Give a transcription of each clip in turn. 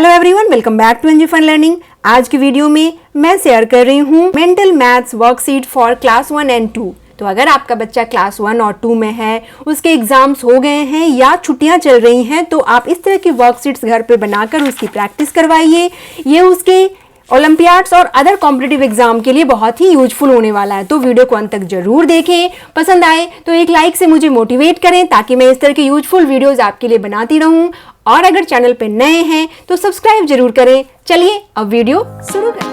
Hello everyone, welcome back to NG fun learning. आज की video में मैं शेयर कर रही हूँ mental maths worksheet for class 1 and 2। तो अगर आपका बच्चा क्लास 1 और 2 में है, उसके एग्जाम्स हो गए हैं या छुट्टियां चल रही हैं, तो आप इस तरह की वर्कशीट्स घर पे बनाकर उसकी प्रैक्टिस करवाइए। ये उसके ओलंपियाड्स और अदर कॉम्पिटिटिव एग्जाम के लिए बहुत ही यूजफुल होने वाला है। तो वीडियो को अंत तक जरूर देखें। पसंद आए तो एक लाइक से मुझे मोटिवेट करें ताकि मैं इस तरह के यूजफुल वीडियोस आपके लिए बनाती रहूं। और अगर चैनल पे नए हैं तो सब्सक्राइब जरूर करें। चलिए अब वीडियो शुरू करें।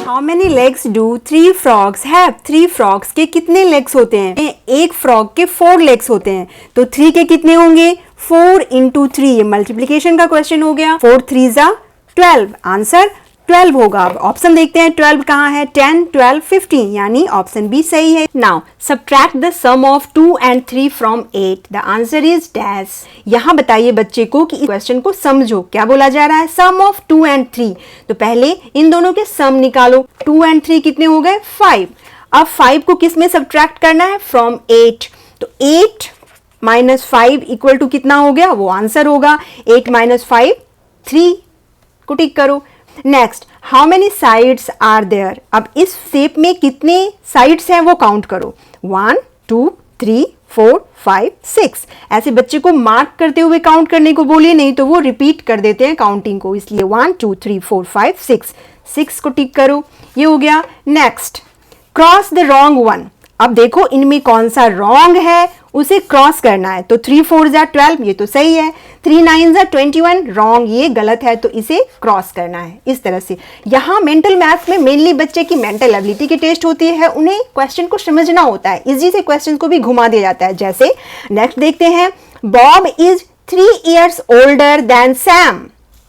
How many legs do 3 frogs have? 3 frogs के कितने legs होते हैं? एक frog के 4 legs होते हैं। तो 3 के कितने होंगे? 4 into 3। ये मल्टीप्लीकेशन का क्वेश्चन हो गया। 4 3 जा 12। आंसर 12 होगा। अब ऑप्शन देखते हैं 12 कहाँ है। 10, 12, 15 यानी ऑप्शन बी सही है। Now subtract the sum of 2 and 3 from 8। The answer is dash. यहाँ बताइए बच्चे को कि क्वेश्चन को समझो। क्या बोला जा रहा है? सम ऑफ 2 and 3। तो पहले इन दोनों के सम निकालो। 2 and 3 कितने हो गए? 5। अब 5 को किस में सब्ट्रैक्ट करना है? फ्रॉम 8। तो 8 - 5 इक्वल टू कितना हो गया? वो आंसर होगा। 8 - 5 3 को टिक करो। Next, how many sides are there? अब इस शेप में कितने साइड्स हैं वो काउंट करो। 1 2 3 4 5 6। ऐसे बच्चे को मार्क करते हुए काउंट करने को बोलिए, नहीं तो वो रिपीट कर देते हैं काउंटिंग को, इसलिए 1 2 3 4 5 6 को टिक करो। ये हो गया। Next, cross the wrong one. अब देखो इनमें कौन सा रॉन्ग है, उसे क्रॉस करना है। तो 3 4 जा 12, ये तो सही है। 3 9 जा 21, रॉन्ग, ये गलत है, तो इसे क्रॉस करना है। इस तरह से यहाँ मेंटल मैथ्स में मेनली बच्चे की मेंटल एबिलिटी की टेस्ट होती है। उन्हें क्वेश्चन को समझना होता है, इजी से क्वेश्चन को भी घुमा दिया जाता है। जैसे नेक्स्ट देखते हैं, Bob is 3 years older than Sam.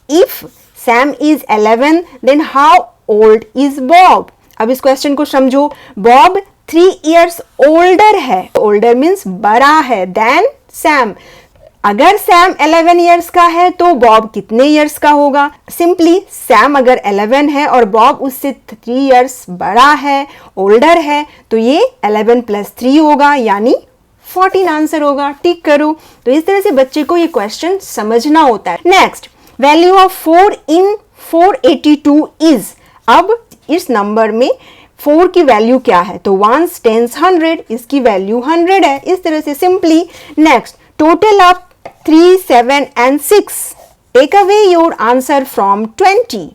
If Sam is 11 then how old is Bob. अब इस क्वेश्चन को समझो। बॉब 3 years ओल्डर है, ओल्डर मीन्स बड़ा है, देन सैम। अगर सैम 11 years का है तो बॉब कितने years का होगा? सिंपली सैम अगर 11 है और बॉब उससे 3 years बड़ा है, ओल्डर है, तो ये 11 + 3 होगा यानी 14 आंसर होगा। टिक करो। तो इस तरह से बच्चे को ये क्वेश्चन समझना होता है। Next, value of 4 in 482 is. अब इस नंबर में 4 की वैल्यू क्या है? तो 1s 10s 100, इसकी वैल्यू 100 है। इस तरह से simply. Next, total of 3 7 and 6। Take away your answer from 20।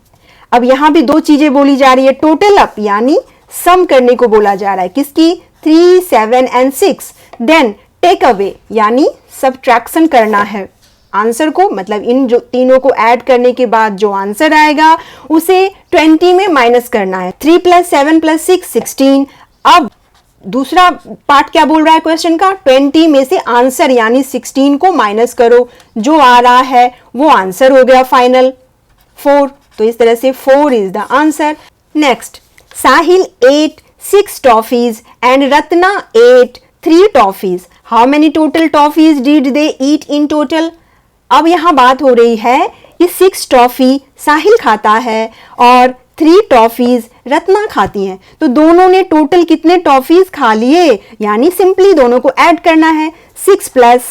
अब यहां भी दो चीजें बोली जा रही है। टोटल अप यानी सम करने को बोला जा रहा है, किसकी? 3 7 and 6। देन टेक अवे यानी सब्ट्रैक्शन करना है आंसर को, मतलब इन जो तीनों को ऐड करने के बाद जो आंसर आएगा उसे 20 में माइनस करना है। 3 + 7 + 6 16। अब दूसरा पार्ट क्या बोल रहा है क्वेश्चन का? 20 में से आंसर यानी 16 को माइनस करो, जो आ रहा है वो आंसर हो गया फाइनल 4। तो इस तरह से 4 is the answer. Next, Sahil ate 6 toffees and Ratna ate 3 toffees. How many total toffees did they eat in total? अब यहां बात हो रही है कि 6 टॉफी साहिल खाता है और 3 टॉफीज रत्ना खाती हैं। तो दोनों ने टोटल कितने टॉफीज खा लिए? यानी सिंपली दोनों को ऐड करना है। 6 +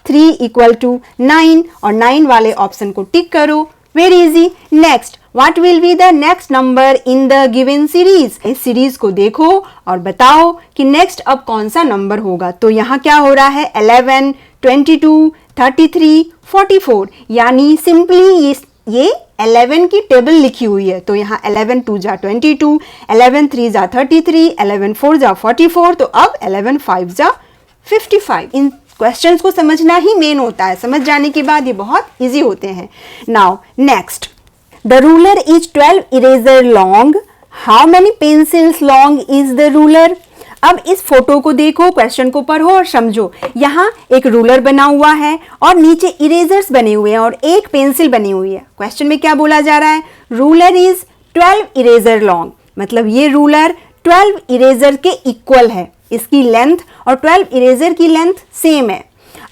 3 = 9 और 9 वाले ऑप्शन को टिक करो। Very easy. Next, what will be the next number in the given series? इस सीरीज को देखो और बताओ कि नेक्स्ट अब कौन सा नंबर होगा। तो यहाँ क्या हो रहा है? 11 22 33 44 यानी सिंपली ये 11 की टेबल लिखी हुई है। तो यहाँ 11 2 जा 22, 11 3 जा 33, 11 4 जा 44। तो अब 11 5 जा 55। इन क्वेश्चंस को समझना ही मेन होता है, समझ जाने के बाद ये बहुत इजी होते हैं। Now next, the ruler is 12 eraser long. How many pencils long is the ruler? अब इस फोटो को देखो, क्वेश्चन को पढ़ो और समझो। यहाँ एक रूलर बना हुआ है और नीचे इरेजर्स बने हुए हैं और एक पेंसिल बनी हुई है। क्वेश्चन में क्या बोला जा रहा है? रूलर इज 12 इरेजर लॉन्ग, मतलब ये रूलर 12 इरेजर के इक्वल है। इसकी लेंथ और 12 इरेजर की लेंथ सेम है।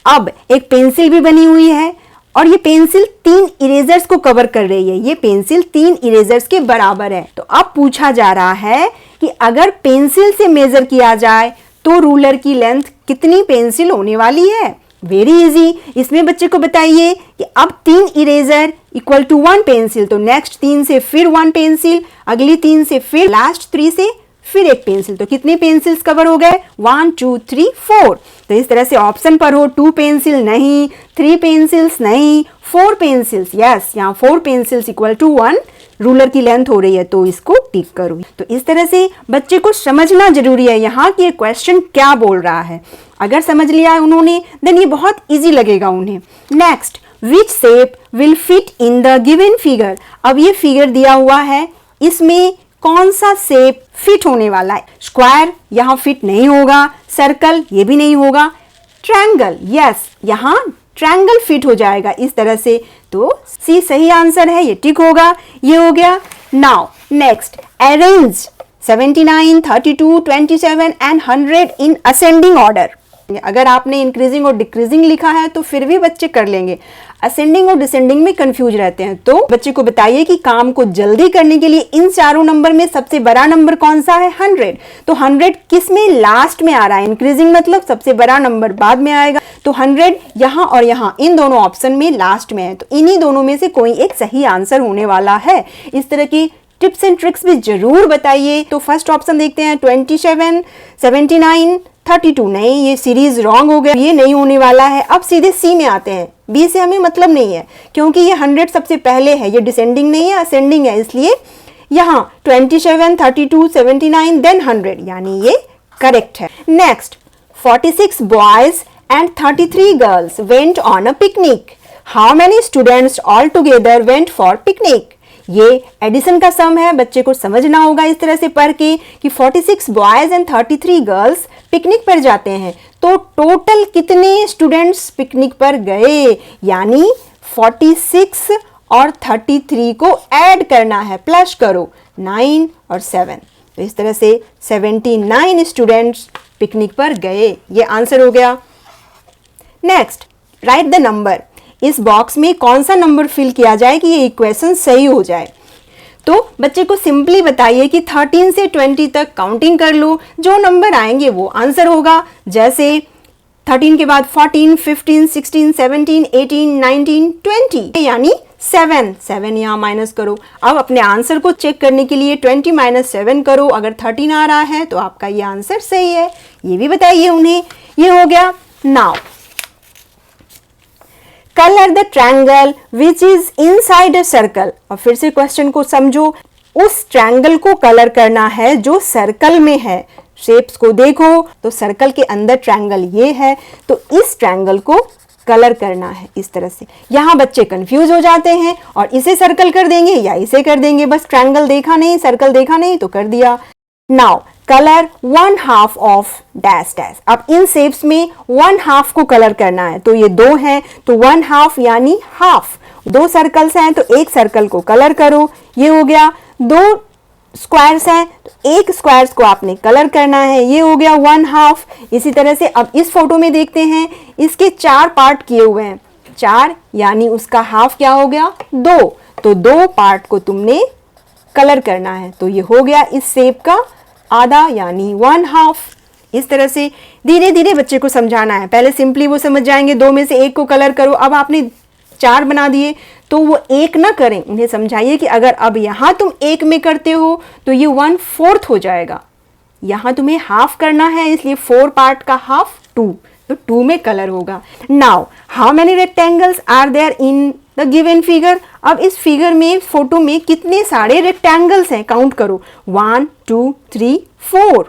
अब एक पेंसिल भी बनी हुई है और ये पेंसिल 3 इरेजर्स को कवर कर रही है। ये पेंसिल 3 इरेजर्स के बराबर है। तो अब पूछा जा रहा है कि अगर पेंसिल से मेजर किया जाए तो रूलर की लेंथ कितनी पेंसिल होने वाली है? Very easy. इसमें बच्चे को बताइए कि अब 3 इरेजर इक्वल टू 1 पेंसिल, तो नेक्स्ट 3 से फिर 1 पेंसिल, अगली 3 से फिर लास्ट 3 से फिर 1 पेंसिल, तो कितने पेंसिल्स कवर हो गए? 1 2 3 4। तो इस तरह से ऑप्शन पर हो 2 पेंसिल नहीं, 3 पेंसिल्स नहीं, 4 पेंसिल्स, यस, यहाँ 4 पेंसिल्स इक्वल टू 1 रूलर की लेंथ हो रही है, तो इसको टिक करो। तो इस तरह से बच्चे को समझना जरूरी है यहाँ कि ये क्वेश्चन क्या बोल रहा है। अगर समझ लिया उन्होंने देन ये बहुत इजी लगेगा उन्हें। Next, which shape will fit in the given figure. अब ये फिगर दिया हुआ है, इसमें कौन सा शेप फिट होने वाला है? स्क्वायर यहाँ फिट नहीं होगा, सर्कल ये भी नहीं होगा, ट्रायंगल, यस, यहाँ ट्रायंगल फिट हो जाएगा इस तरह से, तो सी सही आंसर है, ये टिक होगा, ये हो गया। Now next, arrange 79, 32, 27 and 100 in ascending order. अगर आपने इंक्रीजिंग और डिक्रीजिंग लिखा है तो फिर भी बच्चे कर लेंगे, असेंडिंग और डिसेंडिंग में कंफ्यूज रहते हैं। तो बच्चे को बताइए कि काम को जल्दी करने के लिए इन चारों नंबर में सबसे बड़ा नंबर कौन सा है? 100। तो 100 किस में? लास्ट में आ रहा है, इंक्रीजिंग मतलब सबसे बड़ा नंबर बाद में आएगा, तो 100 यहाँ और यहाँ इन दोनों ऑप्शन में लास्ट में है, तो इन्हीं दोनों में से कोई एक सही आंसर होने वाला है। इस तरह की टिप्स एंड ट्रिक्स भी जरूर बताइए। तो फर्स्ट ऑप्शन देखते हैं, 27, 79, 32, नहीं, ये सीरीज रॉन्ग हो गया, ये नहीं होने वाला है। अब सीधे सी में आते हैं, बी से हमें मतलब नहीं है क्योंकि ये 100 सबसे पहले है, ये डिसेंडिंग नहीं है, असेंडिंग है, इसलिए यहाँ 27, 32, 79 देन 100, यानी ये करेक्ट है। Next, 46 boys and 33 girls went on a picnic. How many students all together went for picnic. ये एडिशन का सम है, बच्चे को समझना होगा इस तरह से पढ़ के कि 46 बॉयज एंड 33 गर्ल्स पिकनिक पर जाते हैं, तो टोटल कितने स्टूडेंट्स पिकनिक पर गए, यानी 46 और 33 को ऐड करना है, प्लस करो 9 और 7, तो इस तरह से 79 स्टूडेंट्स पिकनिक पर गए, ये आंसर हो गया। Next, right the number. इस बॉक्स में कौन सा नंबर फिल किया जाए कि ये इक्वेशन सही हो जाए। तो बच्चे को सिंपली बताइए कि 13 से 20 तक काउंटिंग कर लो, जो नंबर आएंगे वो आंसर होगा। जैसे 13 के बाद 14, 15, 16, 17, 18, 19, 20, यानी 7 यहाँ माइनस करो। अब अपने आंसर को चेक करने के लिए 20 - 7 करो, अगर 13 आ रहा है तो आपका ये आंसर सही है, ये भी बताइए उन्हें। ये हो गया। Now colour the triangle which is inside a circle. और फिर से क्वेश्चन को समझो, उस ट्रायंगल को कलर करना है जो सर्कल में है। शेप्स को देखो तो सर्कल के अंदर ट्रायंगल ये है, तो इस ट्रायंगल को कलर करना है इस तरह से। यहाँ बच्चे कंफ्यूज हो जाते हैं और इसे सर्कल कर देंगे या इसे कर देंगे, बस ट्रायंगल देखा नहीं, सर्कल देखा नहीं तो कर दिया। Now colour 1/2 of dash dash. अब इन शेप्स में 1/2 को कलर करना है, तो ये 2 हैं तो 1/2 यानी हाफ। 2 सर्कल्स हैं तो एक सर्कल को कलर करो, ये हो गया। 2 स्क्वायर्स हैं तो एक स्क्वायर्स को आपने कलर करना है, ये हो गया 1/2। इसी तरह से अब इस फोटो में देखते हैं, इसके 4 पार्ट किए हुए हैं, 4 यानी उसका हाफ क्या हो गया 2, तो 2 पार्ट को तुमने कलर करना है, तो ये हो गया इस शेप का आधा यानी 1/2। इस तरह से धीरे धीरे बच्चे को समझाना है, पहले सिंपली वो समझ जाएंगे, 2 में से एक को कलर करो। अब आपने 4 बना दिए तो वो एक ना करें, उन्हें समझाइए कि अगर अब यहाँ तुम एक में करते हो तो ये 1/4 हो जाएगा, यहाँ तुम्हें हाफ करना है, इसलिए 4 पार्ट का हाफ 2, तो 2 में कलर होगा। Now how many rectangles are there in the given figure. अब इस फिगर में, फोटो में कितने सारे रेक्टेंगल्स हैं, काउंट करो, 1 2 3 4,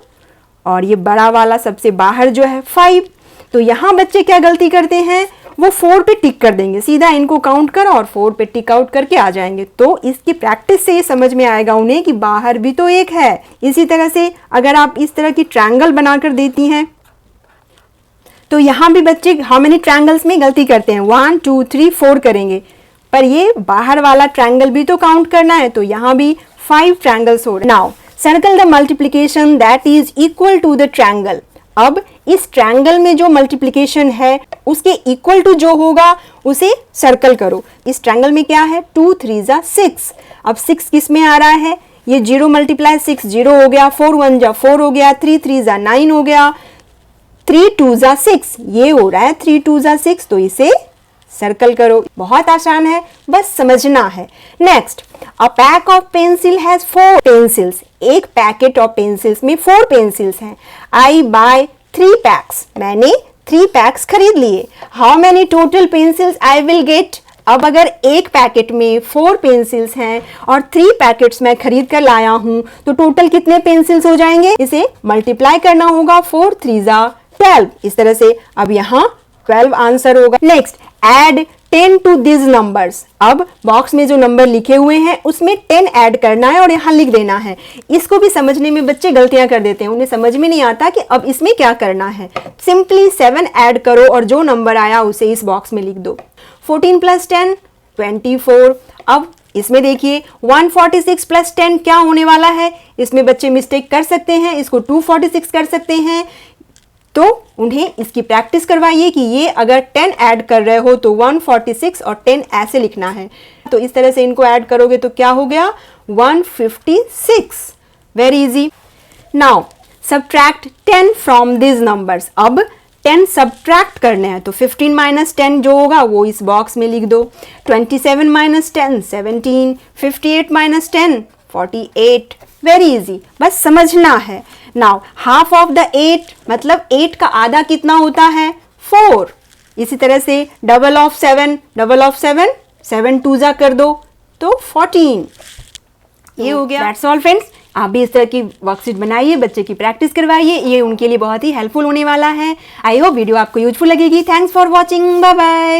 और ये बड़ा वाला सबसे बाहर जो है 5। तो यहाँ बच्चे क्या गलती करते हैं, वो 4 पे टिक कर देंगे, सीधा इनको काउंट करो और 4 पे टिक आउट करके आ जाएंगे। तो इसकी प्रैक्टिस से ये समझ में आएगा उन्हें कि बाहर भी तो एक है। इसी तरह से अगर आप इस तरह की ट्रायंगल बनाकर देती हैं तो यहाँ भी बच्चे हाउ मेनी ट्रायंगल्स में गलती करते हैं, 1 2 3 4 करेंगे, पर ये बाहर वाला ट्रायंगल भी तो काउंट करना है, तो यहाँ भी 5 ट्रायंगल्स हो रहे। Now circle the multiplication that is equal to the triangle. अब इस ट्रायंगल में जो मल्टीप्लिकेशन है उसके इक्वल टू जो होगा उसे सर्कल करो। इस ट्रायंगल में क्या है, 2 3 = 6। अब 6 किस में आ रहा है, ये 0 × 6 0 हो गया, 4 1 = 4 हो गया, 3 3 = 9 हो गया, 3 2 जा 6, ये हो रहा है 3 2 जा 6, तो इसे सर्कल करो। बहुत आसान है, बस समझना है। Next, a pack of pencil has 4 pencils. एक पैकेट ऑफ पेंसिल्स में 4 पेंसिल्स हैं। आई बाय 3 पैक्स, मैंने 3 पैक्स खरीद लिए। How many total pencils I will get. अब अगर एक पैकेट में 4 पेंसिल्स हैं और 3 पैकेट्स मैं खरीद कर लाया हूं, तो टोटल कितने पेंसिल्स हो जाएंगे? इसे मल्टीप्लाई करना होगा, 4 3 जा 12, इस तरह से। अब यहाँ 12 आंसर होगा। Next, add 10 to this numbers. अब बॉक्स में जो नंबर लिखे हुए हैं उसमें 10 ऐड करना है और यहाँ लिख देना है। इसको भी समझने में बच्चे गलतियां कर देते हैं, उन्हें समझ में नहीं आता कि अब इसमें क्या करना है। सिंपली 7 ऐड करो और जो नंबर आया उसे इस बॉक्स में लिख दो। 14 + 10 24। अब इसमें देखिए 146 + 10 क्या होने वाला है? इसमें बच्चे मिस्टेक कर सकते हैं, इसको 246 कर सकते हैं, तो उन्हें इसकी प्रैक्टिस करवाइए कि ये अगर 10 ऐड कर रहे हो तो 146 और 10 ऐसे लिखना है। तो इस तरह से इनको ऐड करोगे तो क्या हो गया? 156। Very easy. Now subtract 10 from this numbers. अब 10 सब्ट्रैक्ट करने हैं, तो 15 - 10 जो होगा वो इस बॉक्स में लिख दो। 27 - 10 17, 58 - 10 48। वेरी इजी, बस समझना है। नाउ हाफ ऑफ द 8, मतलब 8 का आधा कितना होता है? 4। इसी तरह से डबल ऑफ 7, 7 2 जा कर दो तो 14। ये हो गया। That's all friends. आप भी इस तरह की वर्कशीट बनाइए, बच्चे की प्रैक्टिस करवाइए, ये उनके लिए बहुत ही हेल्पफुल होने वाला है। आई होप वीडियो आपको यूजफुल लगेगी। Thanks for watching, bye bye.